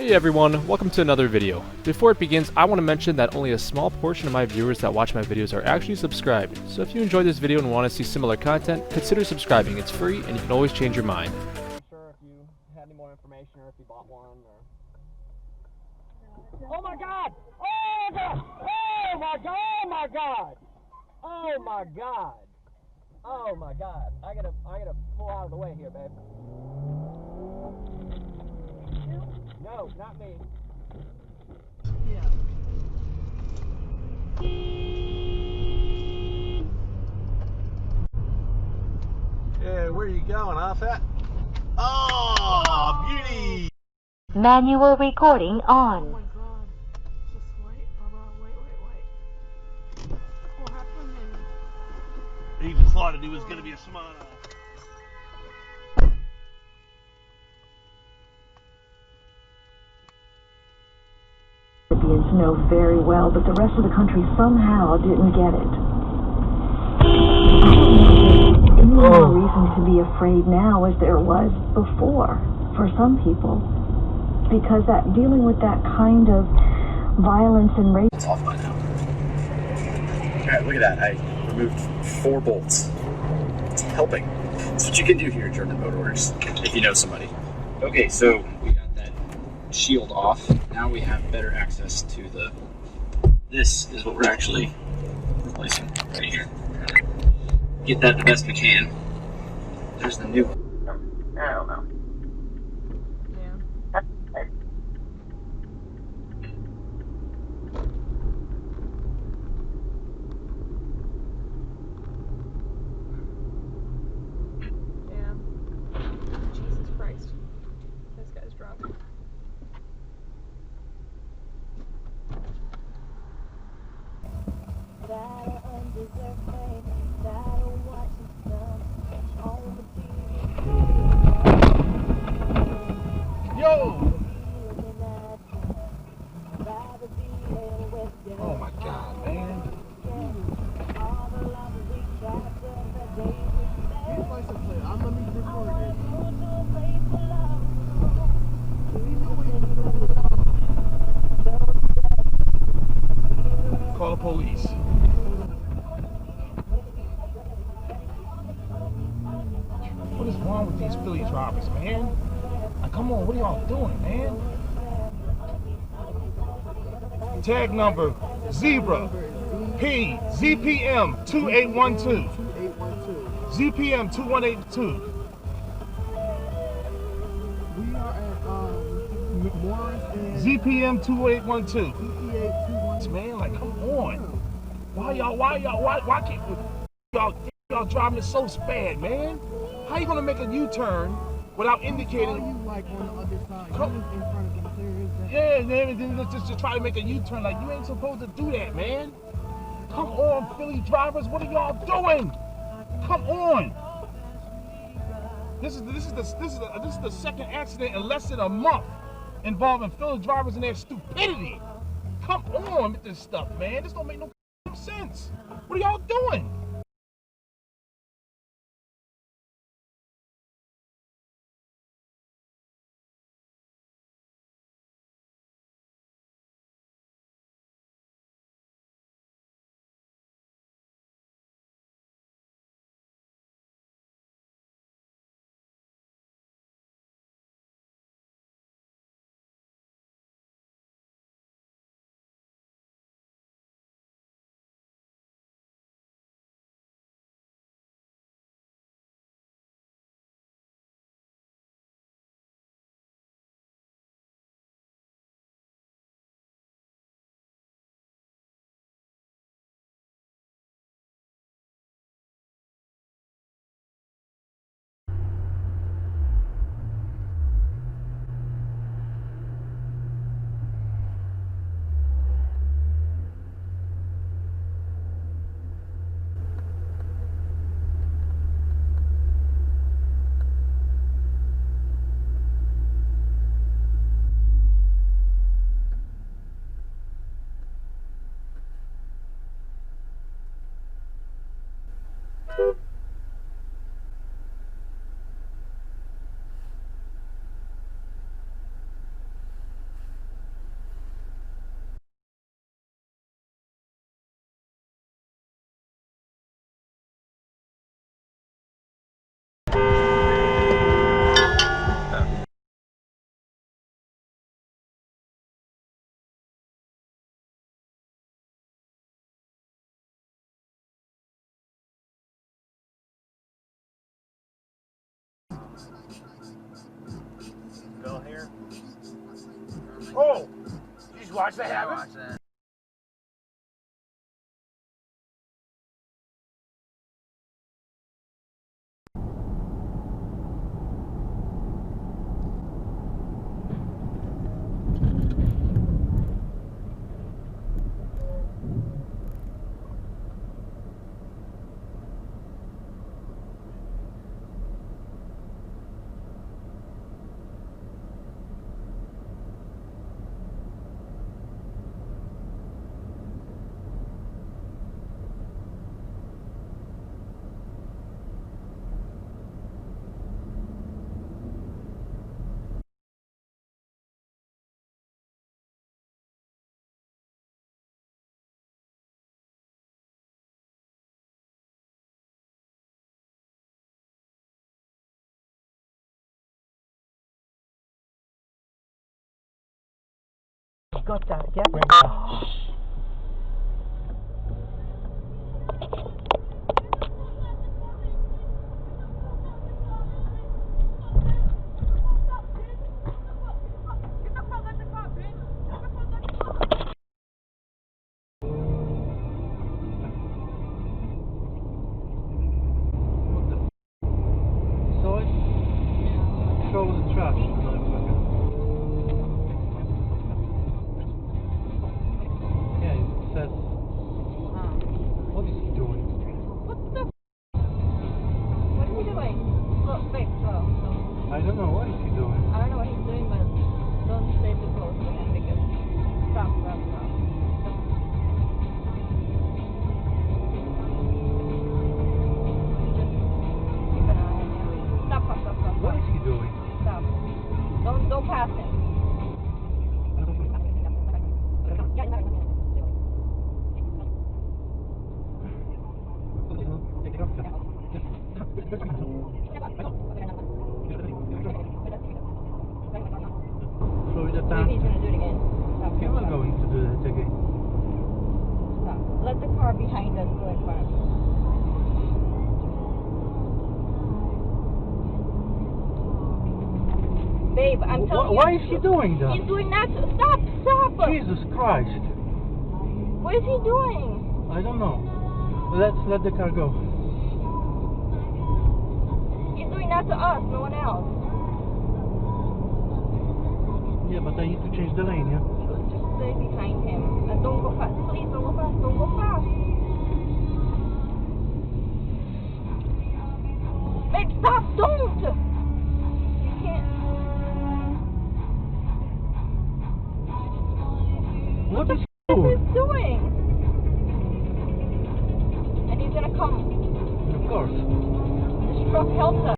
Hey everyone, welcome to another video. Before it begins, I want to mention that only a small portion of my viewers that watch my videos are actually subscribed, so if you enjoyed this video and want to see similar content, consider subscribing. It's free and you can always change your mind. I'm sure if you had any more information or if you bought one or... Oh my god! Oh my god! Oh my god! Oh my god! Oh my god! Oh my god! I gotta pull out of the way here, babe. No, not me. Yeah. Yeah, where are you going, off at? Oh, beauty! Manual recording Oh on. my god. Just wait, Bubba. Wait. What happened? He just thought he was gonna be a smile. Recipients know very well, but the rest of the country somehow didn't get it. Any more reason to be afraid now as there was before for some people, because that dealing with that kind of violence and rape. It's off by now. Alright, look at that. I removed 4 bolts. It's helping. That's what you can do here at German Boat Orders, if you know somebody. Okay, so we got that shield off. Now we have better access to the... This is what we're actually replacing right here. Get that the best we can. There's the new one. I don't know. Yeah. Yeah. Jesus Christ. This guy's drunk. Yo! Oh my god, man. I'm gonna be recording. Call the police. What is wrong with these Philly drivers, man? Like, come on, what are y'all doing, man? Tag number Zebra P ZPM 2812. ZPM 2182. We are at Morris and ZPM 2812. EPA 212. Man, like, come on. Why can't y'all driving so bad, man? How you gonna make a U-turn without indicating? You like on the other side. Come- You was in front of them. Yeah, man, and then just try to make a U-turn. Like, you ain't supposed to do that, man. Come on, Philly drivers, what are y'all doing? Come on. This is the second accident in less than a month involving Philly drivers and their stupidity. Come on with this stuff, man. This don't make no sense. What are y'all doing? Go here. Oh! You just watch that happen? Got that, yeah? Saw it? Throw in the trash, motherfucker. Yeah, it says. What is he doing? What the f? What is he doing? Look, babe, slow. I don't know. What is he doing? I don't know what he's doing, but don't stay too close to him because stop. Just keep an eye on him. Stop. What is he doing? Stop. Don't pass him. Throw it at Maybe he's gonna do it again. Stop. You are going to do that again. Stop. Let the car behind us go in front of us. Babe, I'm telling you. Why is he doing that? He's doing that. Stop. Jesus Christ. What is he doing? I don't know. Let's let the car go. He's doing that to us, no one else. Yeah, but I need to change the lane, yeah? Just stay behind him. And don't go fast. Please, don't go fast. Don't go fast. Babe, stop. Don't. You can't. What is he What doing? is he doing? And he's gonna come. Of course. This truck helps us.